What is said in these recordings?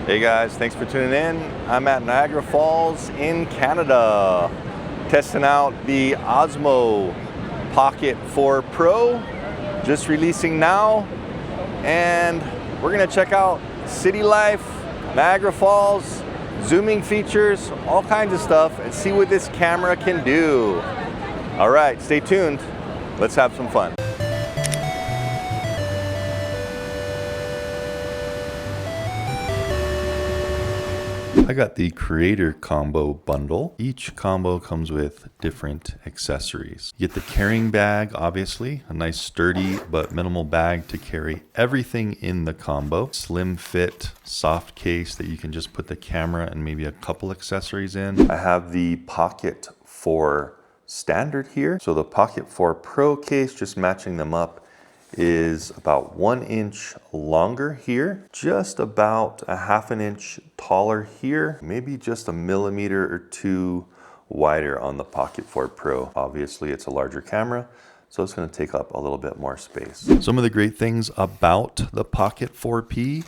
Hey guys, thanks for tuning in. I'm at Niagara Falls in Canada, testing out the Osmo Pocket 4 Pro, just releasing now, and we're gonna check out city life, Niagara Falls, zooming features, all kinds of stuff, and see what this camera can do. All right, stay tuned. Let's have some fun. I got the Creator Combo bundle. Each combo comes with different accessories. You get the carrying bag, obviously, a nice sturdy but minimal bag to carry everything in the combo. Slim fit, soft case that you can just put the camera and maybe a couple accessories in. I have the Pocket 4 Standard here. So the Pocket 4 Pro case, just matching them up, is about 1 inch longer here, just about a half an inch taller here, maybe just a millimeter or two wider on the Pocket 4 Pro. Obviously it's a larger camera, so it's going to take up a little bit more space. Some of the great things about the Pocket 4P: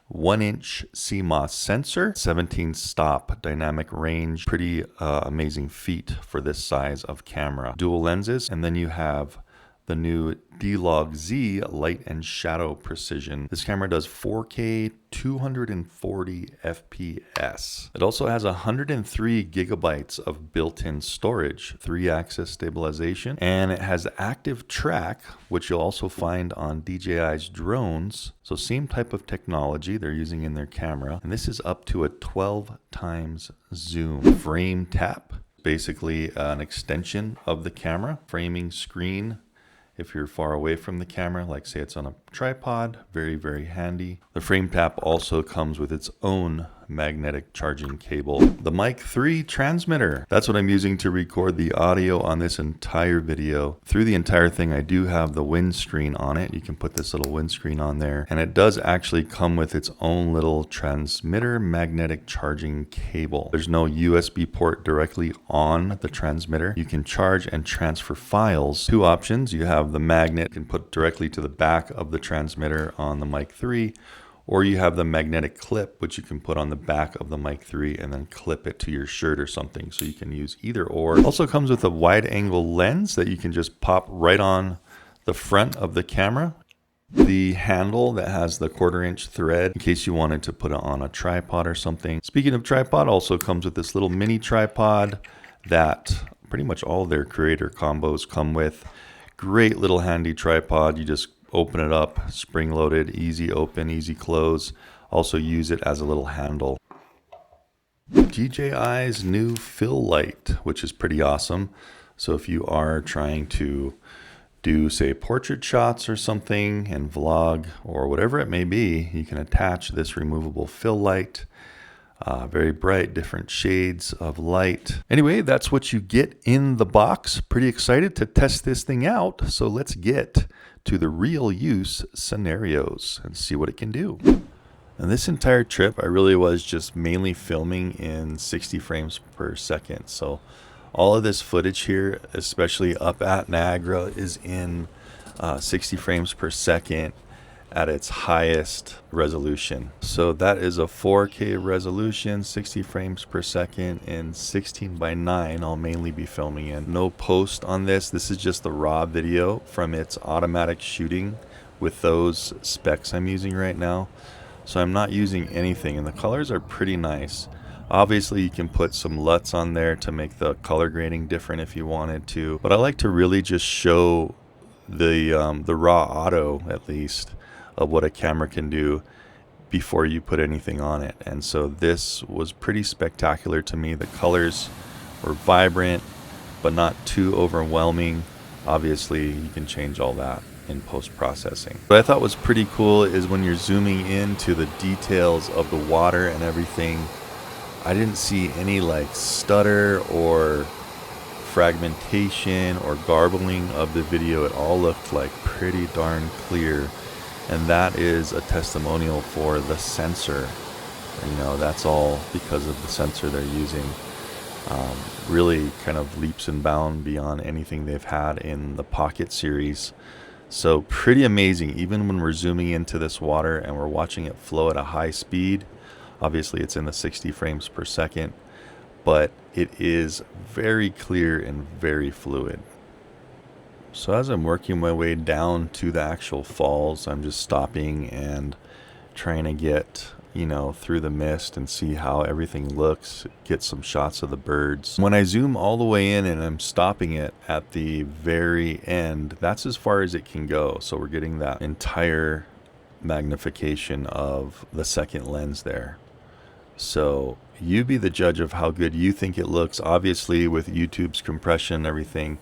1 inch CMOS sensor, 17 stop dynamic range, pretty amazing feat for this size of camera. Dual lenses, and then you have the new D-Log-Z light and shadow precision. This camera does 4K 240 FPS. It also has 103 gigabytes of built-in storage, 3-axis stabilization, and it has active track, which you'll also find on DJI's drones. So same type of technology they're using in their camera. And this is up to a 12 times zoom. Frame tap, basically an extension of the camera. Framing screen, if you're far away from the camera, like say it's on a tripod, very, very handy. The frame tap also comes with its own magnetic charging cable. The Mic 3 transmitter, that's what I'm using to record the audio on this entire video. Through the entire thing, I do have the windscreen on it. You can put this little windscreen on there, and it does actually come with its own little transmitter magnetic charging cable. There's no USB port directly on the transmitter. You can charge and transfer files. Two options: you have the magnet you can put directly to the back of the transmitter on the Mic 3, or you have the magnetic clip, which you can put on the back of the Mic 3 and then clip it to your shirt or something. So you can use either or. It also comes with a wide angle lens that you can just pop right on the front of the camera. The handle that has the 1/4 inch thread in case you wanted to put it on a tripod or something. Speaking of tripod, also comes with this little mini tripod that pretty much all their Creator combos come with. Great little handy tripod. You just open it up, spring loaded, easy open, easy close. Also use it as a little handle. DJI's new fill light, which is pretty awesome. So if you are trying to do, say, portrait shots or something and vlog or whatever it may be, you can attach this removable fill light. Very bright, different shades of light. Anyway, that's what you get in the box. Pretty excited to test this thing out. So let's get to the real use scenarios and see what it can do. And this entire trip, I really was just mainly filming in 60 frames per second. So all of this footage here, especially up at Niagara, is in 60 frames per second at its highest resolution. So that is a 4K resolution, 60 frames per second in 16:9. I'll mainly be filming in. No post on this. This is just the raw video from its automatic shooting with those specs I'm using right now. So I'm not using anything, and the colors are pretty nice. Obviously you can put some LUTs on there to make the color grading different if you wanted to, but I like to really just show the raw auto, at least, of what a camera can do before you put anything on it. And so this was pretty spectacular to me. The colors were vibrant, but not too overwhelming. Obviously, you can change all that in post-processing. What I thought was pretty cool is when you're zooming into the details of the water and everything, I didn't see any like stutter or fragmentation or garbling of the video. It all looked like pretty darn clear. And that is a testimonial for the sensor. You know, that's all because of the sensor they're using. Really kind of leaps and bounds beyond anything they've had in the Pocket series. So pretty amazing. Even when we're zooming into this water and we're watching it flow at a high speed, Obviously it's in the 60 frames per second, but it is very clear and very fluid. So as I'm working my way down to the actual falls, I'm just stopping and trying to get, through the mist and see how everything looks, get some shots of the birds. When I zoom all the way in and I'm stopping it at the very end, that's as far as it can go. So we're getting that entire magnification of the second lens there. So you be the judge of how good you think it looks. Obviously with YouTube's compression and everything,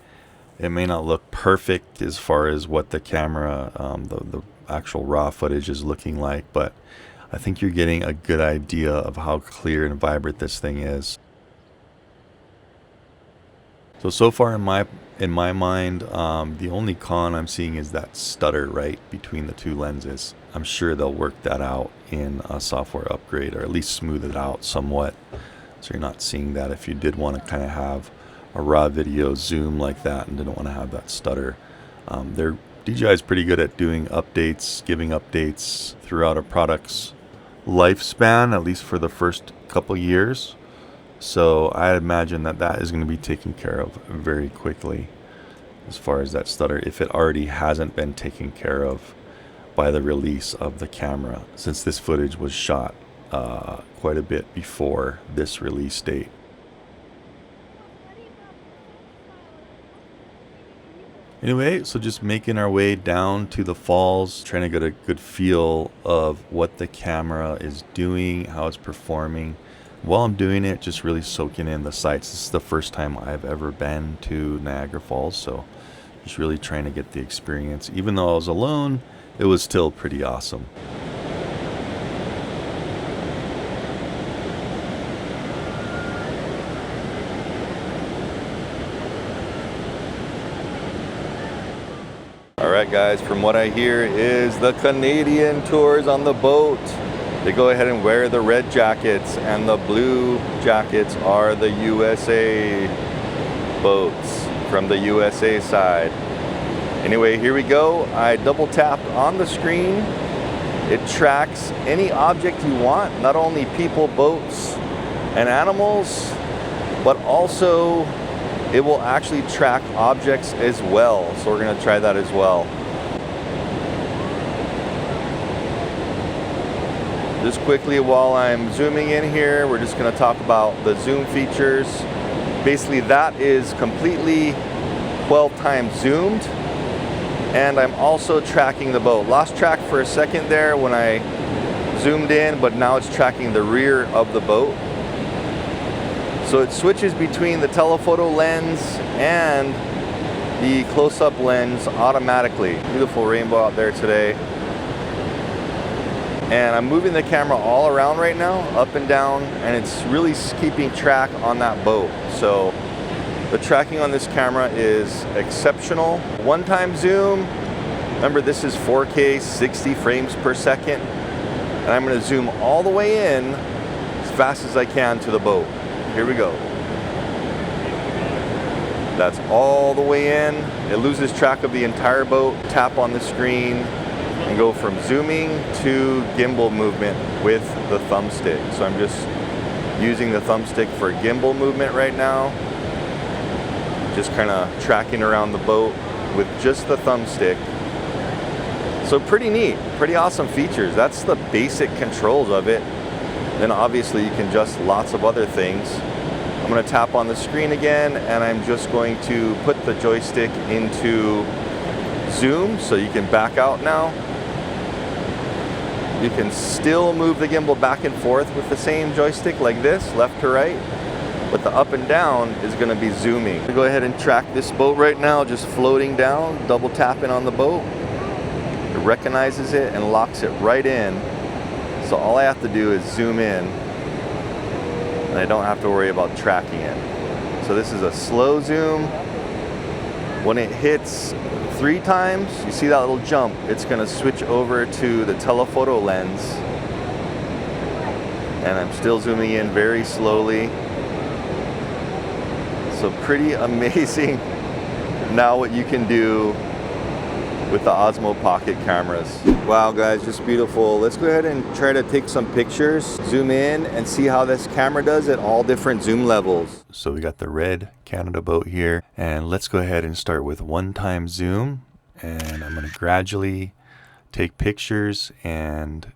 it may not look perfect as far as what the camera, the actual raw footage is looking like, but I think you're getting a good idea of how clear and vibrant this thing is. So far in my mind, the only con I'm seeing is that stutter right between the two lenses. I'm sure they'll work that out in a software upgrade, or at least smooth it out somewhat, so you're not seeing that if you did want to kind of have a raw video zoom like that and didn't want to have that stutter. DJI is pretty good at doing updates, giving updates throughout a product's lifespan, at least for the first couple years. So I imagine that is going to be taken care of very quickly as far as that stutter, if it already hasn't been taken care of by the release of the camera, since this footage was shot quite a bit before this release date. Anyway, so just making our way down to the falls, trying to get a good feel of what the camera is doing, how it's performing. While I'm doing it, just really soaking in the sights. This is the first time I've ever been to Niagara Falls, so just really trying to get the experience. Even though I was alone, it was still pretty awesome. Alright guys, from what I hear is the Canadian tours on the boat. They go ahead and wear the red jackets, and the blue jackets are the USA boats from the USA side. Anyway, here we go. I double tapped on the screen. It tracks any object you want, not only people, boats, and animals, but also it will actually track objects as well. So we're going to try that as well. Just quickly, while I'm zooming in here, we're just going to talk about the zoom features. Basically, that is completely 12 times zoomed. And I'm also tracking the boat. Lost track for a second there when I zoomed in, but now it's tracking the rear of the boat. So it switches between the telephoto lens and the close-up lens automatically. Beautiful rainbow out there today. And I'm moving the camera all around right now, up and down, and it's really keeping track on that boat. So the tracking on this camera is exceptional. One-time zoom. Remember, this is 4K, 60 frames per second. And I'm going to zoom all the way in as fast as I can to the boat. Here we go. That's all the way in. It loses track of the entire boat. Tap on the screen and go from zooming to gimbal movement with the thumbstick. So I'm just using the thumbstick for gimbal movement right now. Just kind of tracking around the boat with just the thumbstick. So pretty neat, pretty awesome features. That's the basic controls of it. Then obviously you can adjust lots of other things. I'm going to tap on the screen again, and I'm just going to put the joystick into zoom so you can back out now. You can still move the gimbal back and forth with the same joystick like this, left to right, but the up and down is going to be zooming. Go ahead and track this boat right now, just floating down, double tapping on the boat. It recognizes it and locks it right in. So all I have to do is zoom in, and I don't have to worry about tracking it. So this is a slow zoom. When it hits 3 times, you see that little jump, it's going to switch over to the telephoto lens. And I'm still zooming in very slowly. So pretty amazing now what you can do with the Osmo Pocket cameras. Wow guys, just beautiful. Let's go ahead and try to take some pictures, zoom in and see how this camera does at all different zoom levels. So we got the red Canada boat here, and let's go ahead and start with 1x zoom, and I'm going to gradually take pictures and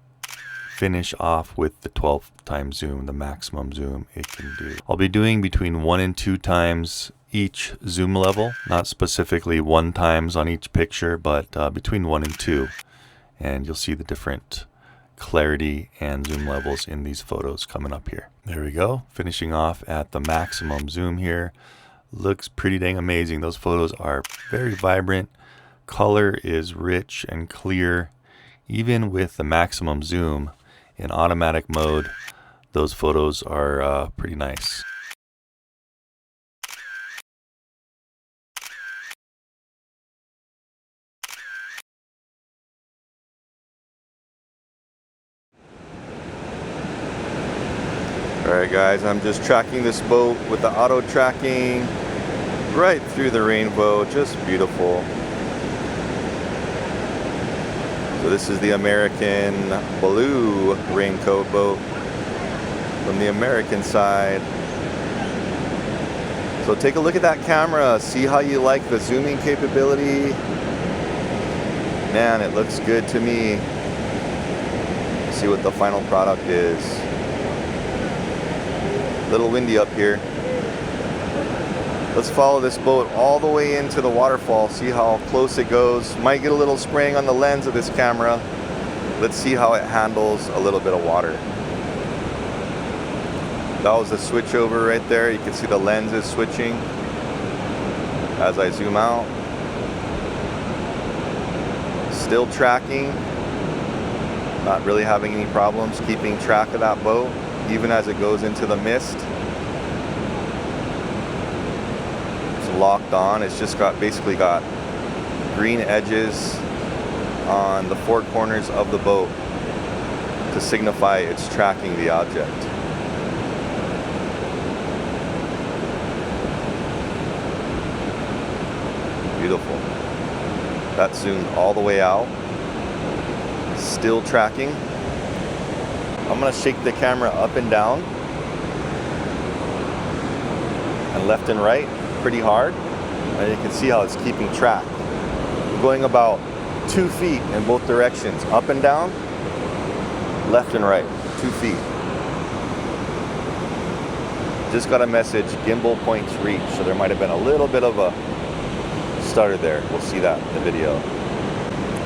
finish off with the 12x zoom, the maximum zoom it can do. I'll be doing between 1 and 2 times each zoom level, not specifically 1x on each picture, but between 1 and 2, and you'll see the different clarity and zoom levels in these photos coming up here. There we go, finishing off at the maximum zoom here. Looks pretty dang amazing. Those photos are very vibrant, color is rich and clear. Even with the maximum zoom in automatic mode, those photos are pretty nice. Alright guys, I'm just tracking this boat with the auto tracking right through the rainbow. Just beautiful. So this is the American blue raincoat boat from the American side. So take a look at that camera, see how you like the zooming capability. Man, it looks good to me. Let's see what the final product is. A little windy up here. Let's follow this boat all the way into the waterfall, see how close it goes. Might get a little spraying on the lens of this camera. Let's see how it handles a little bit of water. That was the switch over right there. You can see the lens is switching as I zoom out. Still tracking. Not really having any problems keeping track of that boat, even as it goes into the mist. Locked on. It's just basically got green edges on the 4 corners of the boat to signify it's tracking the object. Beautiful. That zoomed all the way out. Still tracking. I'm going to shake the camera up and down and left and right pretty hard, and you can see how it's keeping track. I'm going about 2 feet in both directions, up and down, left and right, 2 feet. Just got a message, gimbal points reached, so there might have been a little bit of a stutter there. We'll see that in the video.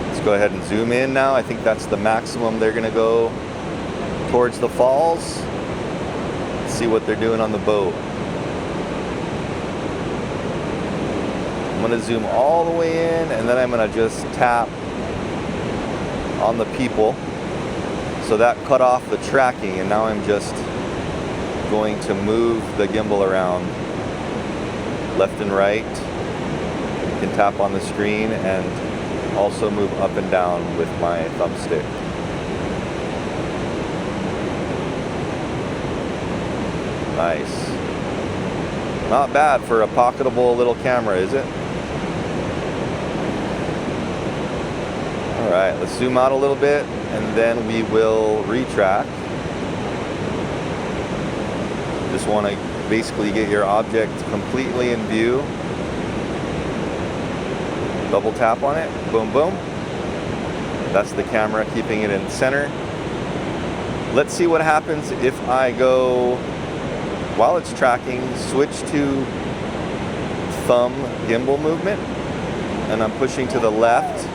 Let's go ahead and zoom in now. I think that's the maximum they're gonna go towards the falls. Let's see what they're doing on the boat. I'm going to zoom all the way in, and then I'm going to just tap on the people. So that cut off the tracking, and now I'm just going to move the gimbal around left and right. You can tap on the screen and also move up and down with my thumbstick. Nice. Not bad for a pocketable little camera, is it? Alright, let's zoom out a little bit and then we will retract. Just want to basically get your object completely in view. Double tap on it, boom, boom. That's the camera keeping it in center. Let's see what happens if I go, while it's tracking, switch to thumb gimbal movement, and I'm pushing to the left.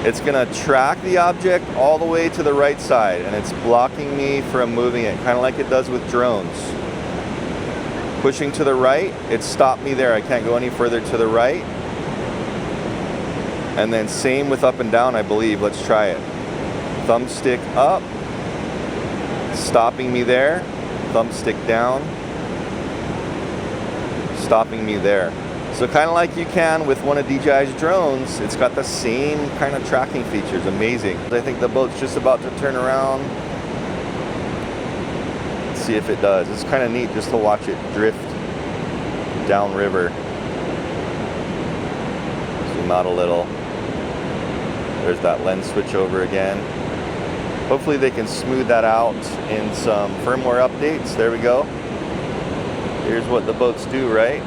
It's gonna track the object all the way to the right side, and it's blocking me from moving it, kind of like it does with drones. Pushing to the right, it stopped me there. I can't go any further to the right. And then same with up and down, I believe. Let's try it. Thumbstick up, stopping me there. Thumbstick down, stopping me there. So kind of like you can with one of DJI's drones, it's got the same kind of tracking features. Amazing. I think the boat's just about to turn around. Let's see if it does. It's kind of neat just to watch it drift downriver. Zoom out a little. There's that lens switch over again. Hopefully they can smooth that out in some firmware updates. There we go. Here's what the boats do, right?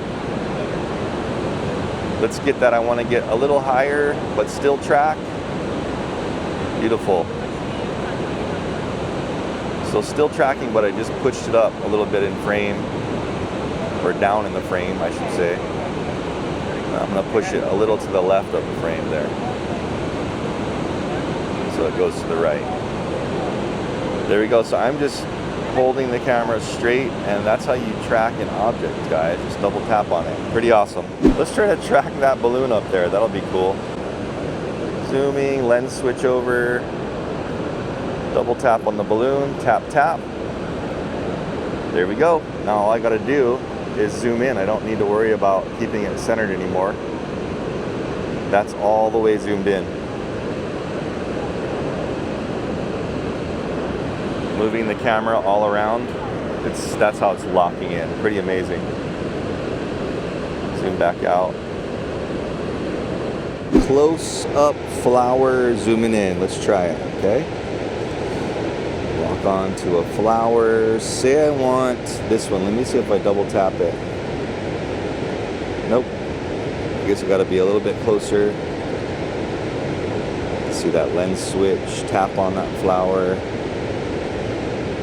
Let's get that. I want to get a little higher, but still track. Beautiful. So still tracking, but I just pushed it up a little bit in frame, or down in the frame, I should say. I'm going to push it a little to the left of the frame there. So it goes to the right. There we go. So I'm just holding the camera straight, and that's how you track an object, guys. Just double tap on it. Pretty awesome. Let's try to track that balloon up there. That'll be cool. Zooming, lens switch over, double tap on the balloon, tap, tap. There we go. Now all I gotta do is zoom in. I don't need to worry about keeping it centered anymore. That's all the way zoomed in. Moving the camera all around, that's how it's locking in. Pretty amazing. Zoom back out. Close up flower zooming in. Let's try it, okay? Lock on to a flower. Say I want this one. Let me see if I double tap it. Nope. I guess I gotta be a little bit closer. See that lens switch. Tap on that flower.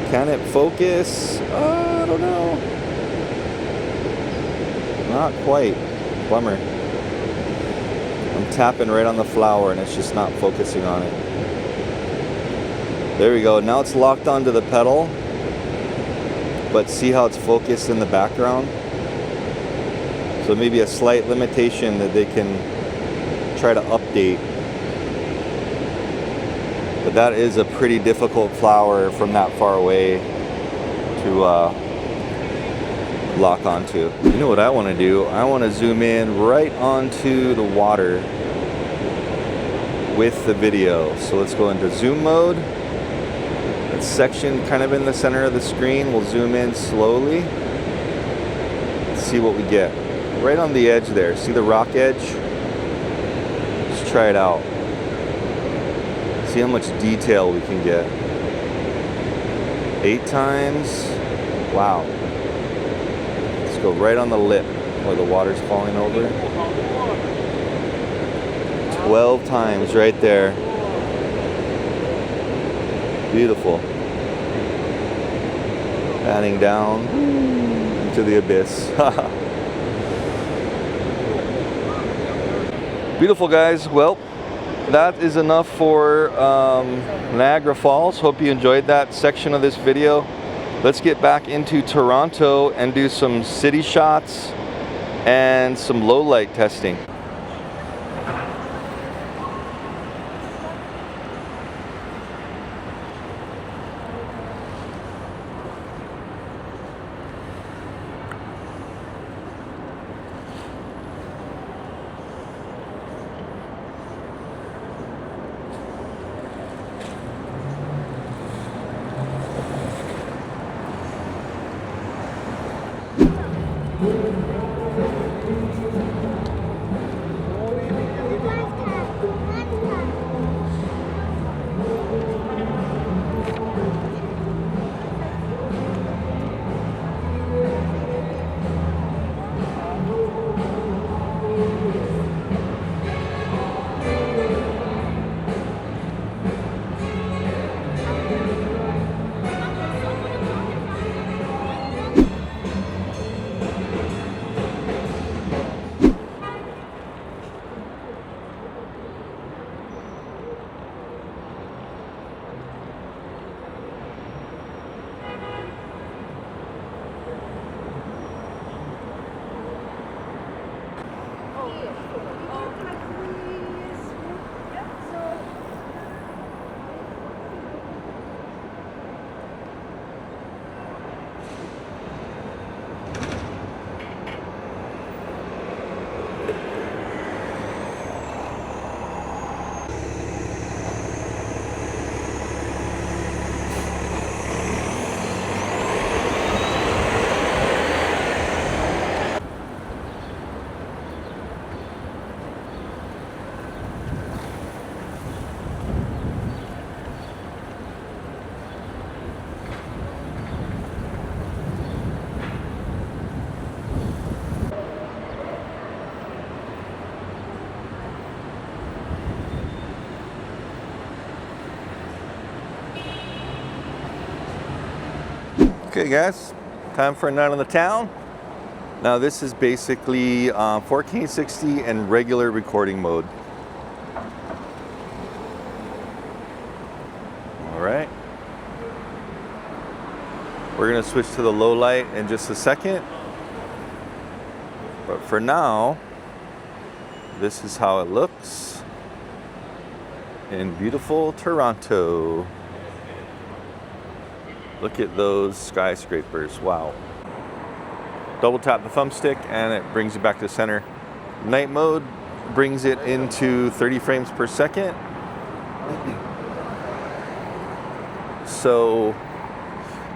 Can it focus? I don't know. Not quite. Bummer. I'm tapping right on the flower and it's just not focusing on it. There we go. Now it's locked onto the pedal. But see how it's focused in the background? So maybe a slight limitation that they can try to update. But that is a pretty difficult flower from that far away to lock onto. You know what I want to do? I want to zoom in right onto the water with the video. So let's go into zoom mode. That section kind of in the center of the screen. We'll zoom in slowly. Let's see what we get. Right on the edge there. See the rock edge? Let's try it out. See how much detail we can get. 8 times. Wow. Let's go right on the lip where the water's falling over. 12 times right there. Beautiful. Panning down into the abyss. Beautiful, guys. Well, that is enough for Niagara Falls. Hope you enjoyed that section of this video. Let's get back into Toronto and do some city shots and some low light testing. Okay guys, time for a night on the town. Now this is basically 4K 60 and regular recording mode. All right. We're gonna switch to the low light in just a second. But for now, this is how it looks in beautiful Toronto. Look at those skyscrapers, wow. Double tap the thumbstick and it brings you back to center. Night mode brings it into 30 frames per second. So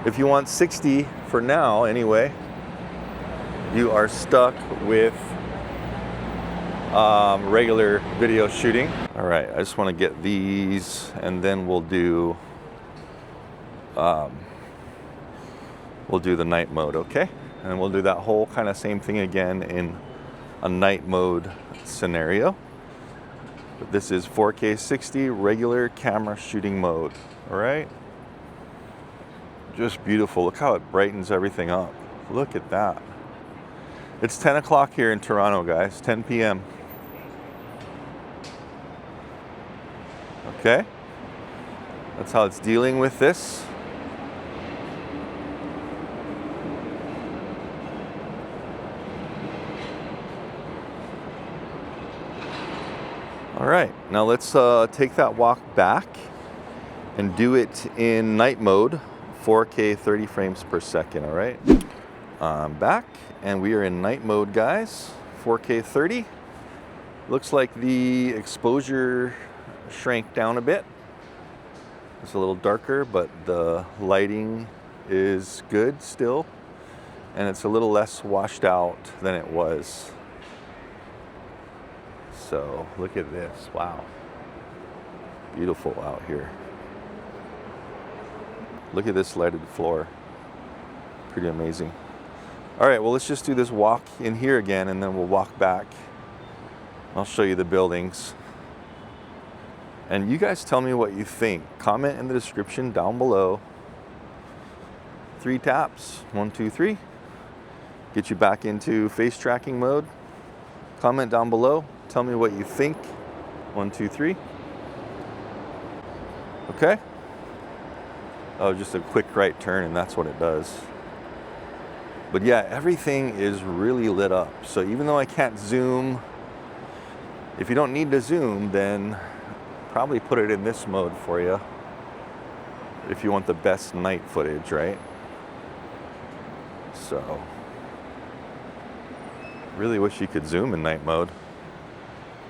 if you want 60 for now anyway, you are stuck with regular video shooting. All right, I just want to get these and then we'll do the night mode, okay? And we'll do that whole kind of same thing again in a night mode scenario. But this is 4K 60 regular camera shooting mode, all right? Just beautiful. Look how it brightens everything up. Look at that. It's 10 o'clock here in Toronto, guys, 10 p.m. Okay? That's how it's dealing with this. All right, now let's take that walk back and do it in night mode, 4K 30 frames per second, all right? I'm back and we are in night mode, guys, 4K 30. Looks like the exposure shrank down a bit. It's a little darker, but the lighting is good still. And it's a little less washed out than it was. So look at this, wow. Beautiful out here. Look at this lighted floor. Pretty amazing. All right, well, let's just do this walk in here again and then we'll walk back. I'll show you the buildings. And you guys tell me what you think. Comment in the description down below. 3 taps, 1, 2, 3. Get you back into face tracking mode. Comment down below. Tell me what you think. 1, 2, 3. Okay. Oh, just a quick right turn and that's what it does. But yeah, everything is really lit up. So even though I can't zoom, if you don't need to zoom, then probably put it in this mode for you. If you want the best night footage, right? So, really wish you could zoom in night mode.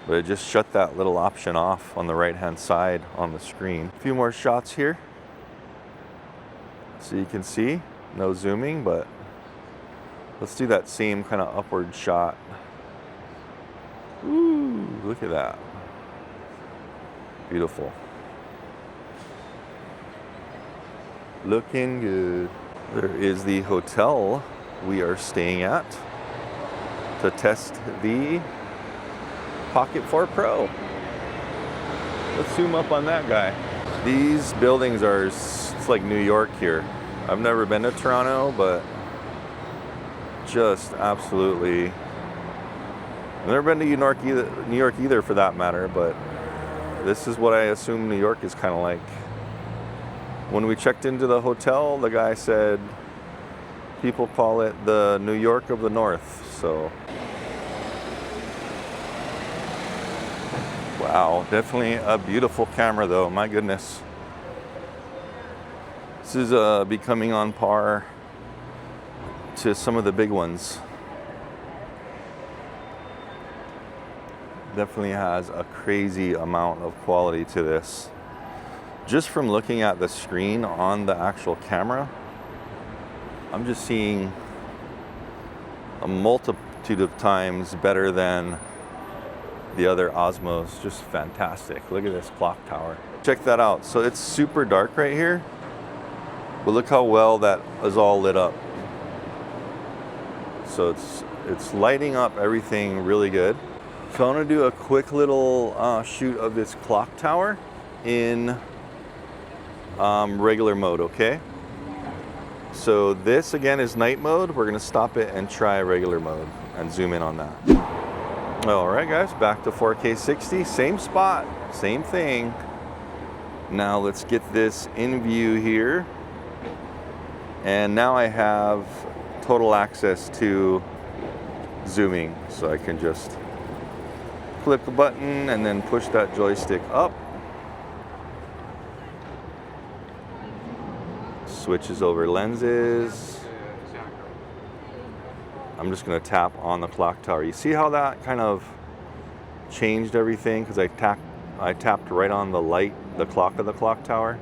But I just shut that little option off on the right-hand side on the screen. A few more shots here. So you can see, no zooming, but let's do that same kind of upward shot. Ooh, look at that. Beautiful. Looking good. There is the hotel we are staying at to test the Pocket 4 Pro. Let's zoom up on that guy. These buildings are, it's like New York here. I've never been to Toronto, but just absolutely. I've never been to New York either for that matter, but this is what I assume New York is kind of like. When we checked into the hotel, the guy said people call it the New York of the North, so. Wow, definitely a beautiful camera though, my goodness. This is becoming on par to some of the big ones. Definitely has a crazy amount of quality to this. Just from looking at the screen on the actual camera, I'm just seeing a multitude of times better than the other Osmos. Just fantastic. Look at this clock tower. Check that out. So it's super dark right here, but look how well that is all lit up. So it's lighting up everything really good. So I'm gonna do a quick little shoot of this clock tower in regular mode, okay? So this again is night mode. We're gonna stop it and try regular mode and zoom in on that. All right guys, back to 4K 60, same spot, same thing. Now let's get this in view here. And now I have total access to zooming. So I can just click the button and then push that joystick up. Switches over lenses. I'm just gonna tap on the clock tower. You see how that kind of changed everything? Because I tapped right on the light, the clock of the clock tower.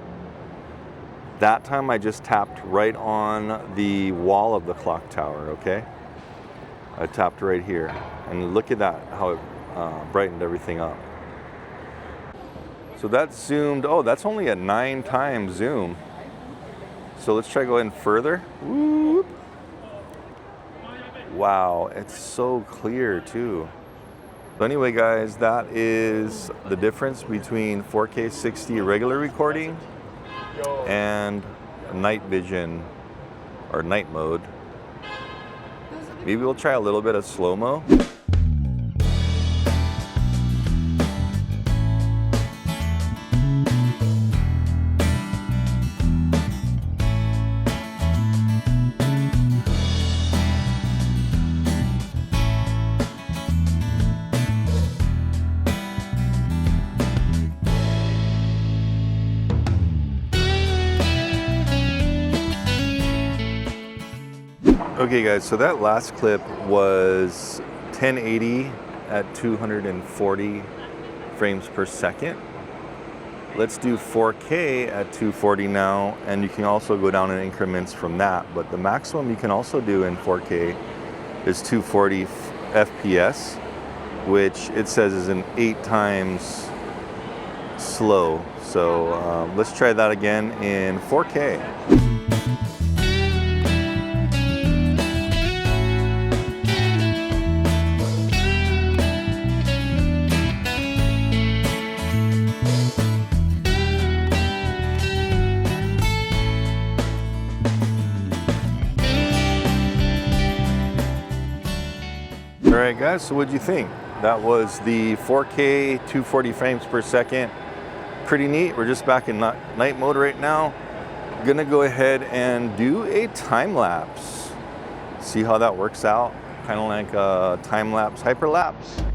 That time I just tapped right on the wall of the clock tower, okay? I tapped right here. And look at that, how it brightened everything up. So that's zoomed, oh, that's only a 9 times zoom. So let's try going further. Whoop. Wow, it's so clear too. So anyway guys, that is the difference between 4K 60 regular recording and night vision or night mode. Maybe we'll try a little bit of slow-mo. Okay guys, so that last clip was 1080 at 240 frames per second. Let's do 4K at 240 now, and you can also go down in increments from that, but the maximum you can also do in 4K is 240 FPS, which it says is an 8 times slow. So let's try that again in 4K. All right guys, so what'd you think? That was the 4K 240 frames per second. Pretty neat. We're just back in night mode right now. Gonna go ahead and do a time lapse. See how that works out? Kind of like a time lapse, hyperlapse.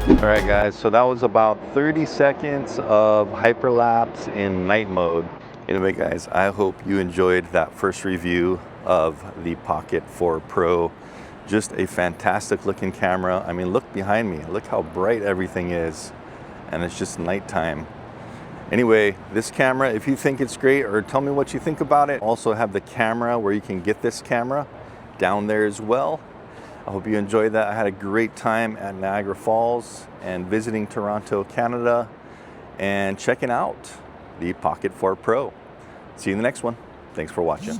All right guys, so that was about 30 seconds of hyperlapse in night mode. Anyway guys, I hope you enjoyed that first review of the Pocket 4 Pro. Just a fantastic looking camera. I mean, look behind me, look how bright everything is, and it's just nighttime. Anyway, this camera, if you think it's great, or tell me what you think about it. Also have the camera where you can get this camera down there as well. I hope you enjoyed that. I had a great time at Niagara Falls and visiting Toronto, Canada, and checking out the Pocket 4 Pro. See you in the next one. Thanks for watching.